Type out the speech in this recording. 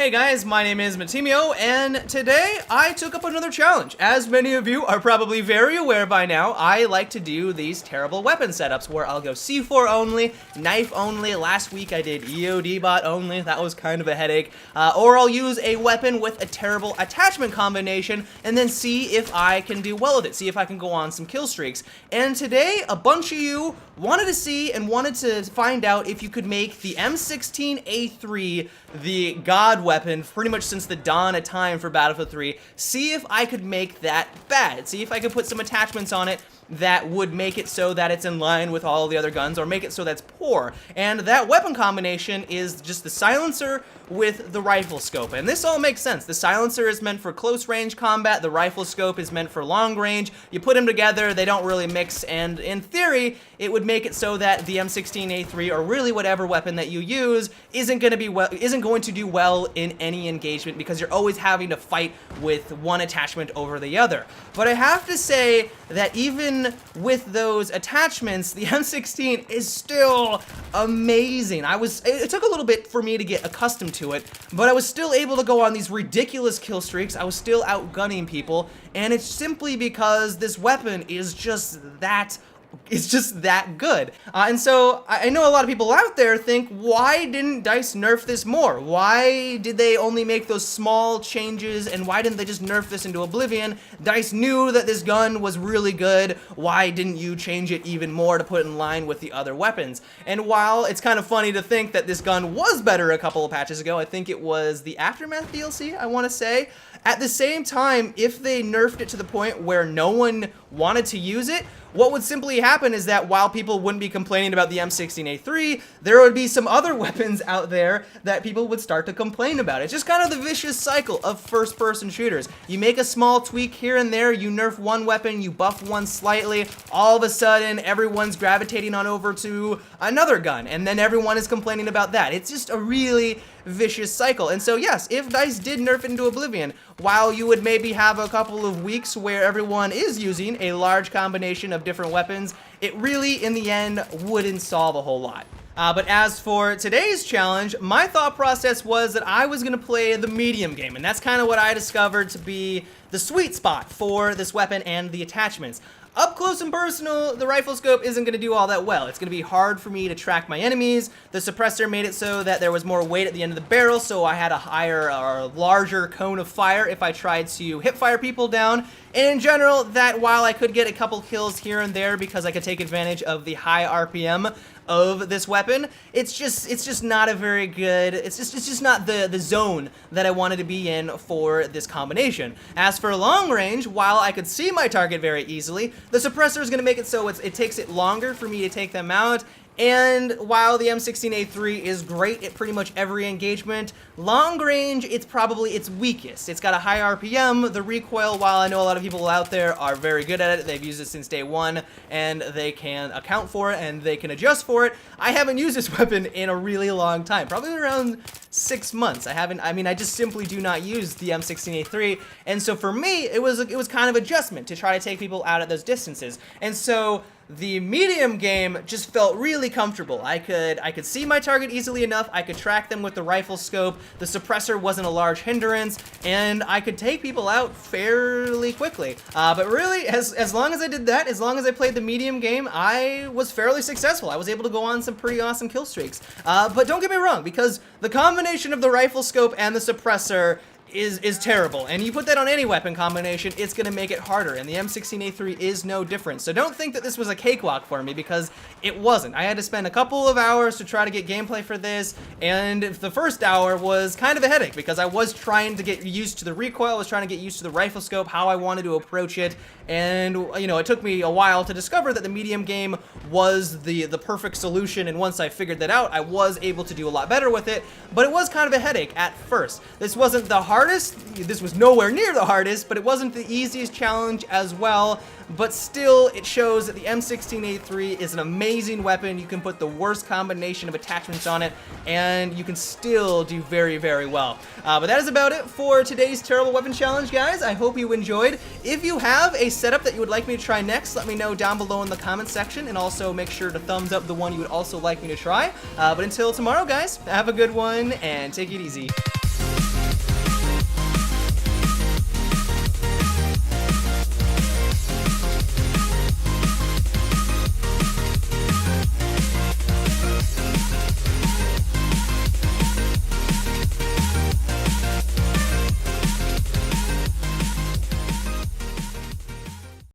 Hey guys, my name is Matimio, and today I took up another challenge. As many of you are probably very aware by now, I like to do these terrible weapon setups where I'll go C4 only, knife only. Last week I did EOD bot only, that was kind of a headache. Or I'll use a weapon with a terrible attachment combination and then see if I can do well with it, see if I can go on some kill streaks. And today, a bunch of you wanted to see and wanted to find out if you could make the M16A3 the god weapon pretty much since the dawn of time for Battlefield 3. See if I could make that bad. See if I could put some attachments on it that would make it so that it's in line with all the other guns, or make it so that's poor. And that weapon combination is just the silencer with the rifle scope. And this all makes sense. The silencer is meant for close range combat, the rifle scope is meant for long range. You put them together, they don't really mix, and in theory, it would make it so that the M16A3, or really whatever weapon that you use, isn't going to do well in any engagement, because you're always having to fight with one attachment over the other. But I have to say that even with those attachments, the M16 is still amazing. It took a little bit for me to get accustomed to it, but I was still able to go on these ridiculous kill streaks. I was still outgunning people, and it's simply because this weapon is just that good. And so I know a lot of people out there think, why didn't DICE nerf this more? Why did they only make those small changes, and why didn't they just nerf this into oblivion? DICE knew that this gun was really good. Why didn't you change it even more to put it in line with the other weapons? And while it's kind of funny to think that this gun was better a couple of patches ago, I think it was the Aftermath DLC, I want to say, at the same time, if they nerfed it to the point where no one wanted to use it, what would simply happen is that while people wouldn't be complaining about the M16A3, there would be some other weapons out there that people would start to complain about. It's just kind of the vicious cycle of first-person shooters. You make a small tweak here and there, you nerf one weapon, you buff one slightly, all of a sudden everyone's gravitating on over to another gun, and then everyone is complaining about that. It's just a really vicious cycle. And so yes, if DICE did nerf into oblivion, while you would maybe have a couple of weeks where everyone is using a large combination of different weapons, it really, in the end, wouldn't solve a whole lot. But as for today's challenge, my thought process was that I was going to play the medium game, and that's kind of what I discovered to be the sweet spot for this weapon and the attachments. Up close and personal, the rifle scope isn't going to do all that well. It's going to be hard for me to track my enemies. The suppressor made it so that there was more weight at the end of the barrel, so I had a higher or larger cone of fire if I tried to hip fire people down. And in general, that while I could get a couple kills here and there because I could take advantage of the high RPM of this weapon, it's just not a very good, it's just not the zone that I wanted to be in for this combination. As for long range, while I could see my target very easily, the suppressor is going to make it so it takes it longer for me to take them out. And while the M16A3 is great at pretty much every engagement, long range, it's probably its weakest. It's got a high RPM, the recoil, while I know a lot of people out there are very good at it, they've used it since day one, and they can account for it, and they can adjust for it. I haven't used this weapon in a really long time, probably around 6 months. I just simply do not use the M16A3, and so for me, it was kind of adjustment to try to take people out at those distances. And so the medium game just felt really comfortable. I could see my target easily enough, I could track them with the rifle scope, the suppressor wasn't a large hindrance, and I could take people out fairly quickly. But really, as long as I did that, as long as I played the medium game, I was fairly successful. I was able to go on some pretty awesome kill streaks. But don't get me wrong, because the combination of the rifle scope and the suppressor is terrible, and you put that on any weapon combination, it's going to make it harder, and the M16A3 is no different. So don't think that this was a cakewalk for me, because it wasn't. I had to spend a couple of hours to try to get gameplay for this, and the first hour was kind of a headache, because I was trying to get used to the recoil, I was trying to get used to the rifle scope, how I wanted to approach it, and you know, it took me a while to discover that the medium game was the perfect solution, and once I figured that out, I was able to do a lot better with it, but it was kind of a headache at first. This wasn't the hardest, this was nowhere near the hardest, but it wasn't the easiest challenge as well. But still, it shows that the M16A3 is an amazing weapon. You can put the worst combination of attachments on it, and you can still do very, very well. But that is about it for today's Terrible Weapon Challenge, guys. I hope you enjoyed. If you have a setup that you would like me to try next, let me know down below in the comment section, and also make sure to thumbs up the one you would also like me to try. But until tomorrow, guys, have a good one, and take it easy.